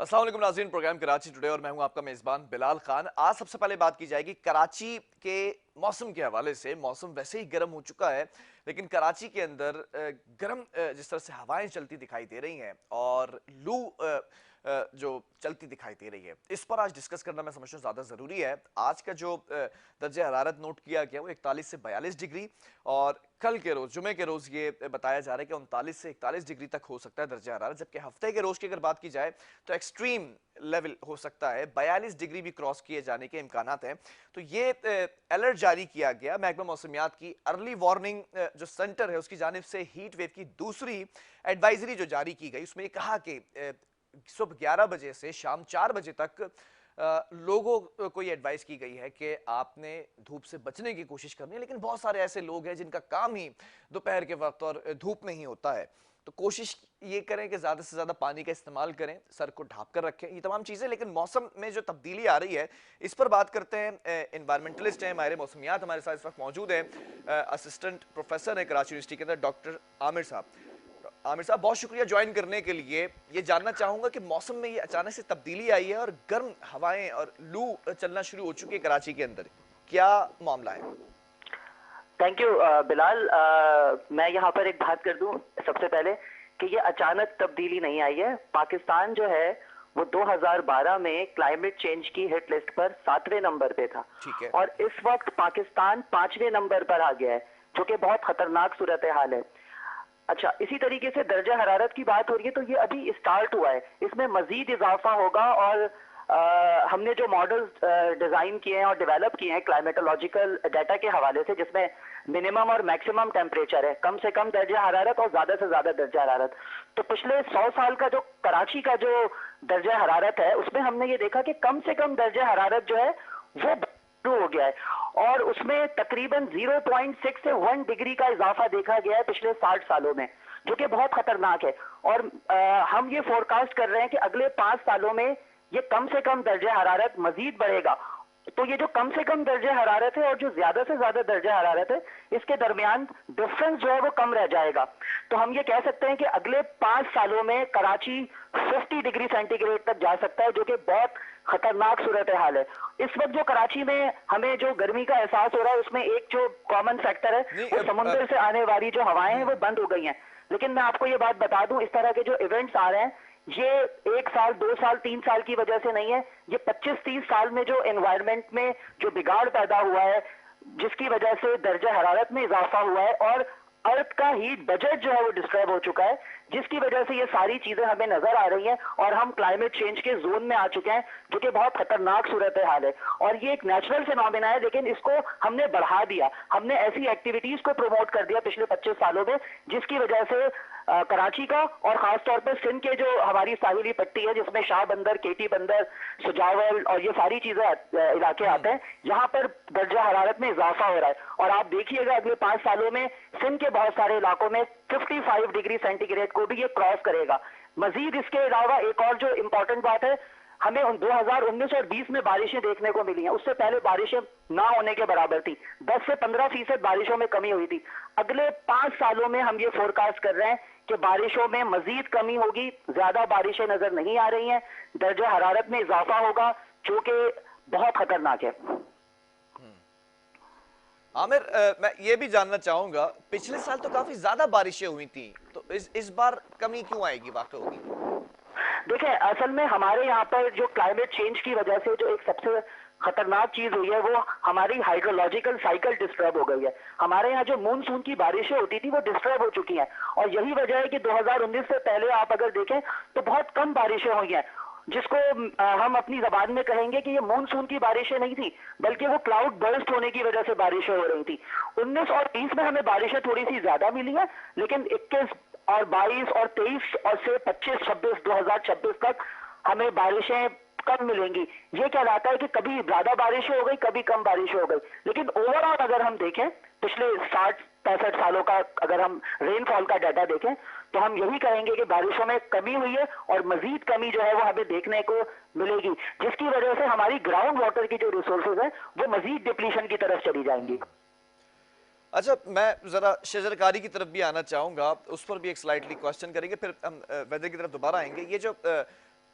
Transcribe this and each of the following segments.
अस्सलाम वालेकुम नाज़रीन, प्रोग्राम कराची टुडे और मैं हूं आपका मेज़बान बिलाल खान। आज सबसे पहले बात की जाएगी कराची के मौसम के हवाले से। मौसम वैसे ही गर्म हो चुका है, लेकिन कराची के अंदर गर्म जिस तरह से हवाएं चलती दिखाई दे रही हैं और लू जो चलती दिखाई दे रही है, इस पर आज डिस्कस करना मैं समझता हूँ ज़्यादा ज़रूरी है। आज का जो दर्जा हरारत नोट किया गया वो 41 से 42 डिग्री और कल के रोज़ जुमे के रोज़ ये बताया जा रहा है कि 39 से 41 डिग्री तक हो सकता है दर्जा हरारत, जबकि हफ्ते के रोज़ की अगर बात की जाए तो एक्सट्रीम लेवल हो सकता है 42 डिग्री भी क्रॉस किए जाने के इम्कानात हैं। तो ये अलर्ट जारी किया गया महकमा मौसमियात की अर्ली वार्निंग जो सेंटर है उसकी जानिब से हीट वेव की दूसरी एडवाइजरी जो जारी की गई, उसमें ये कहा कि सुबह 11 बजे से शाम 4 बजे तक लोगों को ये एडवाइस की गई है कि आपने धूप से बचने की कोशिश करनी है। लेकिन बहुत सारे ऐसे लोग हैं जिनका काम ही दोपहर के वक्त और धूप में ही होता है, तो कोशिश ये करें कि ज़्यादा से ज़्यादा पानी का इस्तेमाल करें, सर को ढाँप कर रखें, ये तमाम चीज़ें। लेकिन मौसम में जो तब्दीली आ रही है, इस पर बात करते हैं। इन्वायरमेंटलिस्ट हैं, माहिर मौसमियात हमारे साथ इस वक्त मौजूद हैं। असिस्टेंट प्रोफेसर हैं कराची यूनिवर्सिटी के अंदर, डॉक्टर आमिर साहब। आमिर साहब, बहुत शुक्रिया ज्वाइन करने के लिए। ये जानना चाहूंगा कि मौसम में ये अचानक से तब्दीली आई है और गर्म हवाएं और लू चलना शुरू हो चुकी है कराची के अंदर, क्या मामला है? Thank you Bilal. मैं यहाँ पर एक बात कर दूं सबसे पहले कि ये अचानक तब्दीली नहीं आई है। पाकिस्तान जो है वो 2012 में क्लाइमेट चेंज की हिट लिस्ट पर 7वें नंबर पे था, और इस वक्त पाकिस्तान 5वें नंबर पर आ गया है, जो कि बहुत खतरनाक सूरत हाल है। अच्छा, इसी तरीके से दर्जा हरारत की बात हो रही है तो ये अभी स्टार्ट हुआ है, इसमें मजीद इजाफा होगा। और हमने जो मॉडल्स डिजाइन किए हैं और डेवलप किए हैं क्लाइमेटोलॉजिकल डाटा के हवाले से, जिसमें मिनिमम और मैक्सिमम टेम्परेचर है, कम से कम दर्जा हरारत और ज्यादा से ज्यादा दर्जा हरारत, तो पिछले 100 साल का जो कराची का जो दर्जा हरारत है उसमें हमने ये देखा कि कम से कम दर्जा हरारत जो है वो शुरू हो गया है, और उसमें तकरीबन 0.6 से 1 डिग्री का इजाफा देखा गया है पिछले 60 सालों में, जो कि बहुत खतरनाक है। और हम ये फोरकास्ट कर रहे हैं कि अगले 5 सालों में ये कम से कम दर्जा हरारत मजीद बढ़ेगा। तो ये जो कम से कम दर्जा हरारत है और जो ज्यादा से ज्यादा दर्जा हरारत है, इसके दरमियान डिफरेंस जो है वो कम रह जाएगा। तो हम ये कह सकते हैं कि अगले 5 सालों में कराची 50 डिग्री सेंटीग्रेड तक जा सकता है, जो कि बहुत खतरनाक सूरत हाल है। इस वक्त जो कराची में हमें जो गर्मी का एहसास हो रहा है, उसमें एक जो कॉमन फैक्टर है वो समुद्र से आने वाली जो हवाएं हैं वो बंद हो गई हैं। लेकिन मैं आपको ये बात बता दूं, इस तरह के जो इवेंट्स आ रहे हैं ये 1 साल 2 साल 3 साल की वजह से नहीं है, ये 25-30 साल में जो एनवायरनमेंट में जो बिगाड़ पैदा हुआ है, जिसकी वजह से दर्जा हरारत में इजाफा हुआ है और अर्थ का हीट बजट जो है वो डिस्टर्ब हो चुका है, जिसकी वजह से ये सारी चीजें हमें नजर आ रही हैं और हम क्लाइमेट चेंज के जोन में आ चुके हैं, जो कि बहुत खतरनाक सूरत हाल है। और ये एक नेचुरल फिनोमेना है, लेकिन इसको हमने बढ़ा दिया, हमने ऐसी एक्टिविटीज को प्रमोट कर दिया पिछले 25 सालों में, जिसकी वजह से कराची का और खासतौर पर सिंध के जो हमारी साहिली पट्टी है, जिसमें शाह बंदर, केटी बंदर, सुजावल और ये सारी चीजें इलाके आते हैं, यहाँ पर दर्जा हरारत में इजाफा हो रहा है। और आप देखिएगा अगले 5 सालों में सिंध के बहुत सारे इलाकों में 55 डिग्री सेंटीग्रेड को भी ये क्रॉस करेगा। मजीद इसके अलावा एक और जो इंपॉर्टेंट बात है, हमें 2019 और 20 में बारिशें देखने को मिली हैं, उससे पहले बारिशें ना होने के बराबर थी, 10 से 15% बारिशों में कमी हुई थी। अगले 5 सालों में हम ये फोरकास्ट कर रहे हैं कि बारिशों में मजीद कमी होगी, ज्यादा बारिशें नजर नहीं आ रही हैं, दर्जा हरारत में इजाफा होगा, जो कि बहुत खतरनाक है। आमिर, मैं ये भी जानना चाहूंगा, पिछले साल तो काफी ज्यादा बारिशें हुई थी, तो इस बार कमी क्यों आएगी, वाकई होगी? देखिए, असल में हमारे यहाँ पर जो क्लाइमेट चेंज की वजह से जो एक सबसे खतरनाक चीज हुई है, वो हमारी हाइड्रोलॉजिकल साइकिल डिस्टर्ब हो गई है। हमारे यहाँ जो मूनसून की बारिशें होती थी वो डिस्टर्ब हो चुकी हैं, और यही वजह है कि 2019 से पहले आप अगर देखें तो बहुत कम बारिशें हुई हैं, जिसको हम अपनी जबान में कहेंगे कि ये मानसून की बारिशें नहीं थी, बल्कि वो क्लाउड बर्स्ट होने की वजह से बारिशें हो रही थी। 19 और 20 में हमें बारिशें थोड़ी सी ज्यादा मिली हैं, लेकिन 21 और 22 और 23 और से 25-26 2026 तक हमें बारिशें कम मिलेंगी। ये कहलाता है कि कभी ज्यादा बारिशें हो गई, कभी कम बारिशें हो गई, लेकिन ओवरऑल अगर हम देखें पिछले 60-65 सालों का अगर हम रेनफॉल का डाटा देखें तो हम यही कहेंगे कि बारिशों में कमी हुई है और मजीद कमी जो है वो हमें देखने को मिलेगी, जिसकी वजह से हमारी ग्राउंड वाटर की जो रिसोर्सेज है वो मजीद डिप्लीशन की तरफ चली जाएंगी। अच्छा, मैं जरा शजरकारी की तरफ भी आना चाहूंगा, उस पर भी एक स्लाइटली क्वेश्चन करेंगे, फिर हम वेदर की तरफ दोबारा आएंगे। ये जो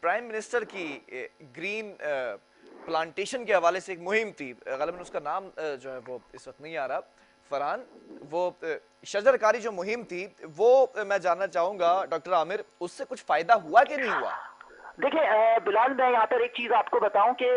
प्राइम मिनिस्टर की ग्रीन प्लांटेशन के हवाले से एक मुहिम थी, गलबन उसका नाम जो है वो इस वक्त नहीं आ रहा, फरहान, वो शजरकारी जो मुहिम थी वो मैं जानना चाहूंगा डॉक्टर आमिर, उससे कुछ फायदा हुआ कि नहीं हुआ? देखिए बिलाल, मैं यहाँ पर एक चीज आपको बताऊं कि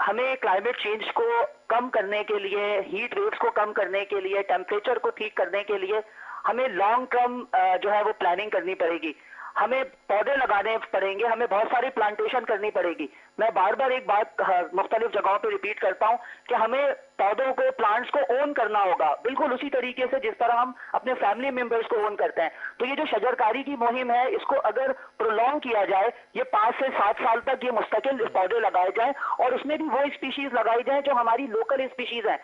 हमें क्लाइमेट चेंज को कम करने के लिए, हीट वेव्स को कम करने के लिए, टेम्परेचर को ठीक करने के लिए हमें लॉन्ग टर्म जो है वो प्लानिंग करनी पड़ेगी। हमें पौधे लगाने पड़ेंगे, हमें बहुत सारी प्लांटेशन करनी पड़ेगी। मैं बार बार एक बात मुख्तलिफ जगहों पे रिपीट करता हूं कि हमें पौधों को, प्लांट्स को ओन करना होगा, बिल्कुल उसी तरीके से जिस तरह हम अपने फैमिली मेंबर्स को ओन करते हैं। तो ये जो शजरकारी की मुहिम है, इसको अगर प्रोलॉन्ग किया जाए, ये 5 से 7 साल तक ये मुस्तकिल पौधे लगाए जाए और उसमें भी वो स्पीशीज लगाई जाए जो हमारी लोकल स्पीशीज हैं,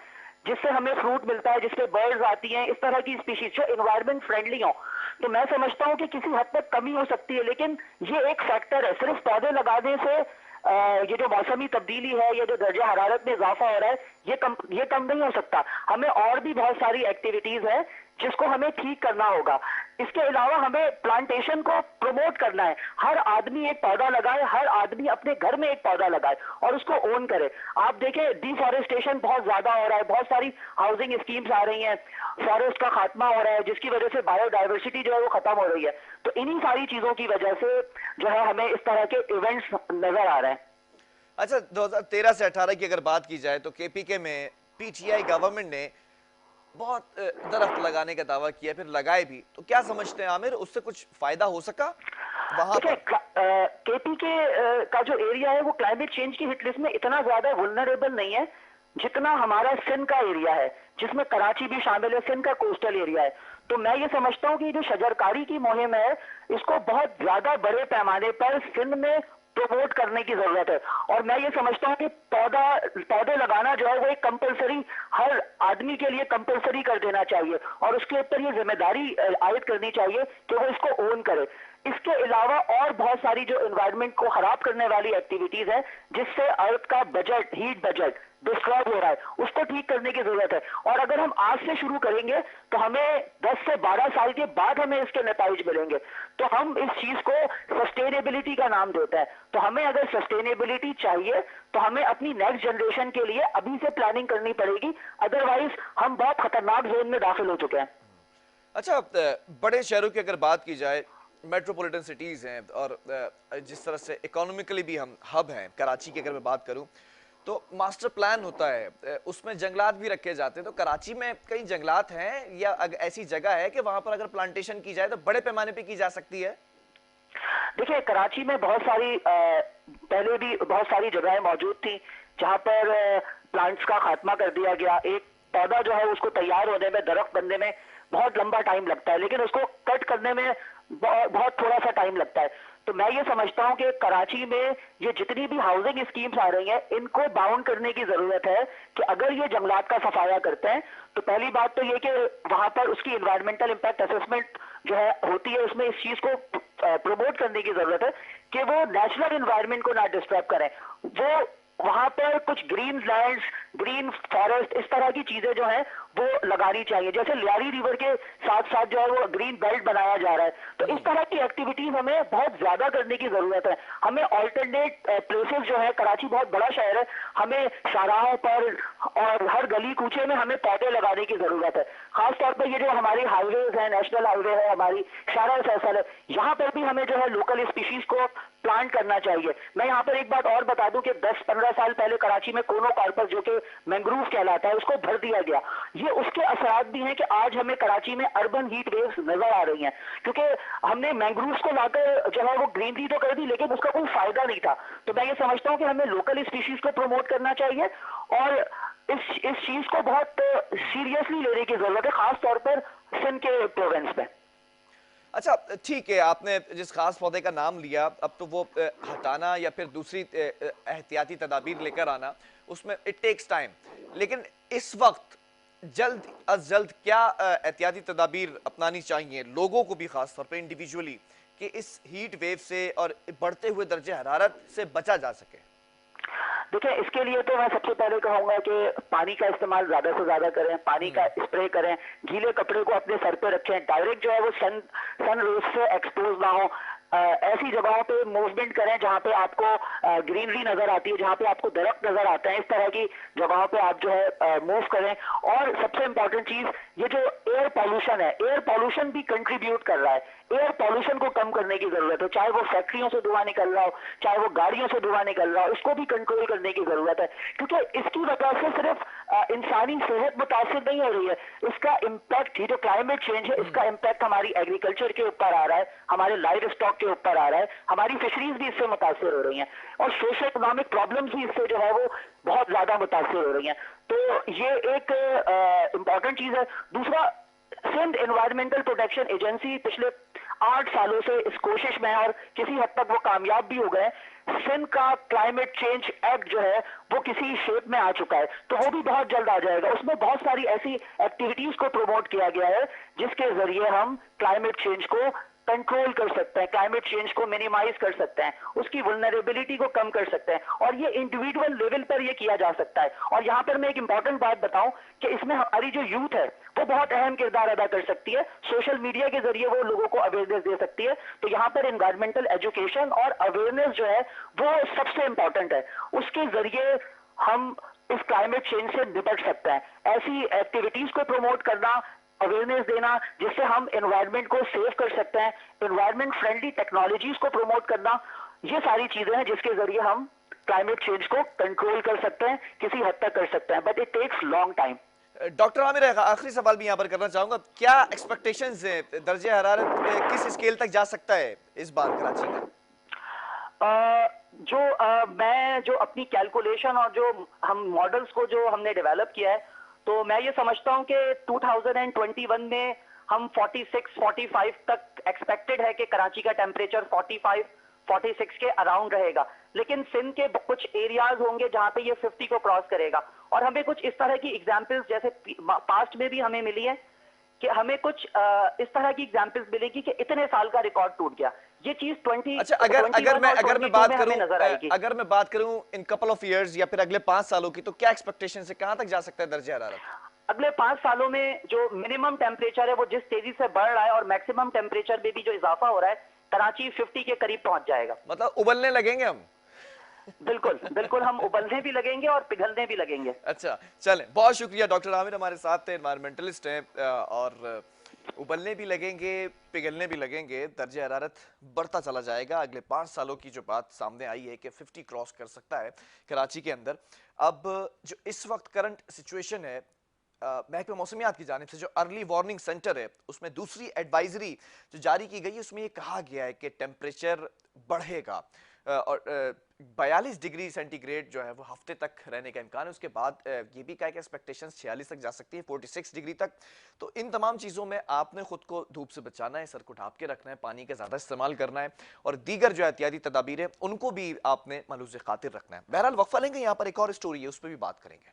जिससे हमें फ्रूट मिलता है, जिससे बर्ड्स आती हैं, इस तरह की स्पीशीज जो एनवायरमेंट फ्रेंडली हो। तो मैं समझता हूं कि किसी हद तक कमी हो सकती है, लेकिन ये एक फैक्टर है। सिर्फ पौधे लगाने से ये जो मौसमी तब्दीली है, ये जो दर्जा हरारत में इजाफा हो रहा है, ये कम नहीं हो सकता। हमें और भी बहुत सारी एक्टिविटीज है जिसको हमें ठीक करना होगा। इसके अलावा हमें प्लांटेशन को प्रमोट करना है। हर आदमी एक पौधा लगाए, हर आदमी अपने घर में एक पौधा लगाए और उसको ओन करे। आप देखें, डिफॉरेस्टेशन बहुत ज्यादा हो रहा है, बहुत सारी हाउसिंग स्कीम्स आ रही हैं, फॉरेस्ट का खात्मा हो रहा है, जिसकी वजह से बायोडाइवर्सिटी जो है वो खत्म हो रही है। तो इन्हीं सारी चीजों की वजह से जो है हमें इस तरह के इवेंट्स नजर आ रहे हैं। अच्छा, 2013 से 18 की अगर बात की जाए तो केपीके में पीटीआई गवर्नमेंट ने बहुत दरख्त लगाने का दावा किया, फिर लगाए भी, तो क्या समझते हैं आमिर, उससे कुछ फायदा हो सका वहां पर? केपीके का जो एरिया है वो क्लाइमेट चेंज की हिट लिस्ट में इतना ज्यादा वुल्नरेबल नहीं है जितना हमारा सिंध का एरिया है, जिसमें कराची भी शामिल है, सिंध का कोस्टल एरिया है। तो मैं ये समझता हूँ कि जो शजरकारी की मुहिम है, इसको बहुत ज्यादा बड़े पैमाने पर सिंध में प्रमोट करने की जरूरत है। और मैं ये समझता हूँ कि पौधे लगाना जो है वो एक कंपलसरी, हर आदमी के लिए कंपलसरी कर देना चाहिए और उसके ऊपर ये जिम्मेदारी आयद करनी चाहिए कि वो इसको ओन करे। इसके अलावा और बहुत सारी जो एनवायरनमेंट को खराब करने वाली एक्टिविटीज है, जिससे अर्थ का बजट, हीट बजट डिस्टर्ब हो रहा है, उसको ठीक करने की जरूरत है। और अगर हम आज से शुरू करेंगे तो हमें 10 से 12 साल के बाद हमें इसके नतीजे मिलेंगे। तो हम इस चीज को सस्टेनेबिलिटी का नाम देते हैं। तो हमें अगर सस्टेनेबिलिटी चाहिए तो हमें अपनी नेक्स्ट जनरेशन के लिए अभी से प्लानिंग करनी पड़ेगी, अदरवाइज हम बहुत खतरनाक जोन में दाखिल हो चुके हैं। अच्छा, बड़े शहरों की अगर बात की जाए, मेट्रोपॉलिटन सिटीज हैं और जिस तरह से इकोनॉमिकली भी हम हब हैं, कराची की अगर मैं बात करूं तो मास्टर प्लान होता है, उसमें जंगलात भी रखे जाते हैं। तो कराची में कई जंगलात हैं या ऐसी जगह है कि वहां पर अगर प्लांटेशन की जाए तो बड़े पैमाने पे की जा सकती है? देखिए, कराची में बहुत सारी पहले भी बहुत सारी जगहें मौजूद थी जहां पर प्लांट्स का खात्मा कर दिया गया। एक पौधा जो है उसको तैयार होने में, दरख्त बनने में बहुत लंबा टाइम लगता है, लेकिन उसको कट करने में बहुत थोड़ा सा टाइम लगता है। तो मैं ये समझता हूं कि कराची में ये जितनी भी हाउसिंग स्कीम्स आ रही हैं, इनको बाउंड करने की जरूरत है कि अगर ये जंगलात का सफाया करते हैं तो पहली बात तो ये कि वहां पर उसकी एनवायरमेंटल इम्पैक्ट असेसमेंट जो है होती है, उसमें इस चीज को प्रमोट करने की जरूरत है कि वो नेचुरल एनवायरमेंट को ना डिस्टर्ब करें। वो वहां पर कुछ ग्रीन लैंड्स, ग्रीन फॉरेस्ट, इस तरह की चीजें जो है वो लगानी चाहिए। जैसे लियारी रिवर के साथ साथ जो है वो ग्रीन बेल्ट बनाया जा रहा है। तो इस तरह की एक्टिविटीज हमें बहुत ज्यादा करने की जरूरत है। हमें ऑल्टरनेट प्लेसेस जो है, कराची बहुत बड़ा शहर है, हमें शाहराहों पर और हर गली कूचे में हमें पौधे लगाने की जरूरत है। खासतौर पर ये जो हमारी हाईवेज है, नेशनल हाईवे है, हमारी शाहरा फैसल है, यहाँ पर भी हमें जो है लोकल स्पीशीज को प्लांट करना चाहिए। मैं यहाँ पर एक बात और बता दूं कि 10-15 साल पहले कराची में कोनो कार्पस, जो कि मैंग्रोव कहलाता है, उसको भर दिया गया। ये उसके असरात भी हैं कि आज हमें कराची में अर्बन हीट वेव्स नजर आ रही हैं, क्योंकि हमने मैंग्रोव्स को लाकर जो है वो ग्रीनरी तो कर दी, लेकिन उसका कोई फायदा नहीं था। तो मैं ये समझता हूँ कि हमें लोकल स्पीशीज को प्रमोट करना चाहिए और इस चीज को बहुत सीरियसली लेने की जरूरत है, खासतौर पर सिंध के प्रोविंस में। अच्छा, ठीक है, आपने जिस खास पौधे का नाम लिया, अब तो वो हटाना या फिर दूसरी एहतियाती तदाबीर लेकर आना, उसमें इट टेक्स टाइम। लेकिन इस वक्त जल्द अज जल्द क्या एहतियाती तदाबीर अपनानी चाहिए लोगों को भी, खास तौर पर इंडिविजुअली, कि इस हीट वेव से और बढ़ते हुए दर्जे हरारत से बचा जा सके? देखिए, इसके लिए तो मैं सबसे पहले कहूंगा कि पानी का इस्तेमाल ज्यादा से ज्यादा करें, पानी का स्प्रे करें, गीले कपड़े को अपने सर पे रखें, डायरेक्ट जो है वो सन रेज से एक्सपोज ना हो। ऐसी जगहों पे मूवमेंट करें जहां पे आपको ग्रीनरी नजर आती है, जहां पे आपको दरख्त नजर आते हैं, इस तरह की जगहों पे आप जो है मूव करें। और सबसे इंपॉर्टेंट चीज, ये जो एयर पॉल्यूशन है, एयर पॉल्यूशन भी कंट्रीब्यूट कर रहा है। एयर पॉल्यूशन को कम करने की जरूरत है, चाहे वो फैक्ट्रियों से धुआं निकल रहा हो, चाहे वो गाड़ियों से धुआं निकल रहा हो, इसको भी कंट्रोल करने की जरूरत है। क्योंकि इसकी वजह से सिर्फ इंसानी सेहत मुतासिर नहीं हो रही है, इसका इम्पैक्ट, ये जो क्लाइमेट चेंज है, इसका इम्पैक्ट हमारी एग्रीकल्चर के ऊपर आ रहा है, हमारे लाइव स्टॉक के ऊपर आ रहा है, हमारी फिशरीज भी इससे मुतासिर हो रही हैं, और सोशल इकोनॉमिक प्रॉब्लम्स भी इससे जो है वो बहुत ज्यादा मुतासिर हो रही हैं। तो ये एक इंपॉर्टेंट चीज है। दूसरा, सिंध एनवायरमेंटल प्रोटेक्शन एजेंसी पिछले 8 सालों से इस कोशिश में है, और किसी हद तक वो कामयाब भी हो गए। सिंध का क्लाइमेट चेंज एक्ट जो है वो किसी शेप में आ चुका है, तो वो भी बहुत जल्द आ जाएगा। उसमें बहुत सारी ऐसी एक्टिविटीज को प्रमोट किया गया है जिसके जरिए हम क्लाइमेट चेंज को कंट्रोल कर सकते हैं, क्लाइमेट चेंज को मिनिमाइज कर सकते हैं, उसकी वल्नरेबिलिटी को कम कर सकते हैं, और ये इंडिविजुअल लेवल पर ये किया जा सकता है। और यहाँ पर मैं एक इंपॉर्टेंट बात बताऊं कि इसमें हमारी जो यूथ है वो बहुत अहम किरदार अदा कर सकती है। सोशल मीडिया के जरिए वो लोगों को अवेयरनेस दे सकती है। तो यहाँ पर एनवायरमेंटल एजुकेशन और अवेयरनेस जो है वो सबसे इंपॉर्टेंट है। उसके जरिए हम इस क्लाइमेट चेंज से निपट सकते हैं। ऐसी एक्टिविटीज को प्रमोट करना, अवेयरनेस देना जिससे हम एनवायरनमेंट को सेव कर सकते हैं, एनवायरनमेंट फ्रेंडली टेक्नोलॉजीज को प्रमोट करना, ये सारी चीजें हैं जिसके जरिए हम क्लाइमेट चेंज को कंट्रोल कर सकते हैं, किसी हद तक कर सकते हैं, but it takes long time. Doctor Aamir, आखिरी सवाल भी यहाँ पर करना चाहूंगा, क्या एक्सपेक्टेशंस है, दर्जे हरारत किस स्केल तक जा सकता है इस बार कराची का? मैं जो अपनी कैलकुलेशन और जो हम मॉडल्स को जो हमने डेवलप किया है, तो मैं ये समझता हूं कि 2021 में हम 46-45 तक एक्सपेक्टेड है कि कराची का टेम्परेचर 45-46 के अराउंड रहेगा। लेकिन सिंध के कुछ एरियाज होंगे जहां पे ये 50 को क्रॉस करेगा। और हमें कुछ इस तरह की एग्जांपल्स जैसे पास्ट में भी हमें मिली है कि हमें कुछ इस तरह की एग्जांपल्स मिलेगी कि इतने साल का रिकॉर्ड टूट गया। ये चीज 20 अच्छा, अगर मैं बात करूं इन कपल ऑफ इयर्स या फिर अगले 5 सालों की, तो क्या एक्सपेक्टेशन है, कहां तक जा सकता है दर्जे हरारत? अगले 5 सालों में जो मिनिमम टेम्परेचर है वो जिस तेजी से बढ़ रहा है, और मैक्सिमम टेम्परेचर में भी जो इजाफा हो रहा है, कराची 50 के करीब पहुंच जाएगा। मतलब उबलने लगेंगे हम? बिल्कुल बिल्कुल, हम उबलने भी लगेंगे और पिघलने भी लगेंगे। अच्छा, चलें, बहुत शुक्रिया। डॉक्टर आमिर हमारे साथ थे, एनवायरमेंटलिस्ट हैं, और उबलने भी लगेंगे, पिघलने भी लगेंगे, दर्जे हरारत बढ़ता चला जाएगा। अगले 5 सालों की जो बात सामने आई है कि 50 क्रॉस कर सकता है कराची के अंदर। अब जो इस वक्त करंट सिचुएशन है, महकमे मौसमियात की जानिब से जो अर्ली वार्निंग सेंटर है, उसमें दूसरी एडवाइजरी जो जारी की गई है, उसमें ये कहा गया है कि टेम्परेचर बढ़ेगा और 42 डिग्री सेंटीग्रेड जो है वो हफ्ते तक रहने का इम्कान है। उसके बाद ये भी कहा कि एक्सपेक्टेशन 46 तक जा सकती है, 46 डिग्री तक। तो इन तमाम चीज़ों में आपने खुद को धूप से बचाना है, सर को ढाँप के रखना है, पानी का ज़्यादा इस्तेमाल करना है, और दीगर जो एहतियाती तदाबीर है उनको भी आपने मलूज़ खातिर रखना है। बहरहाल वक्फा लेंगे, यहाँ पर एक और स्टोरी है, उस पर भी बात करेंगे।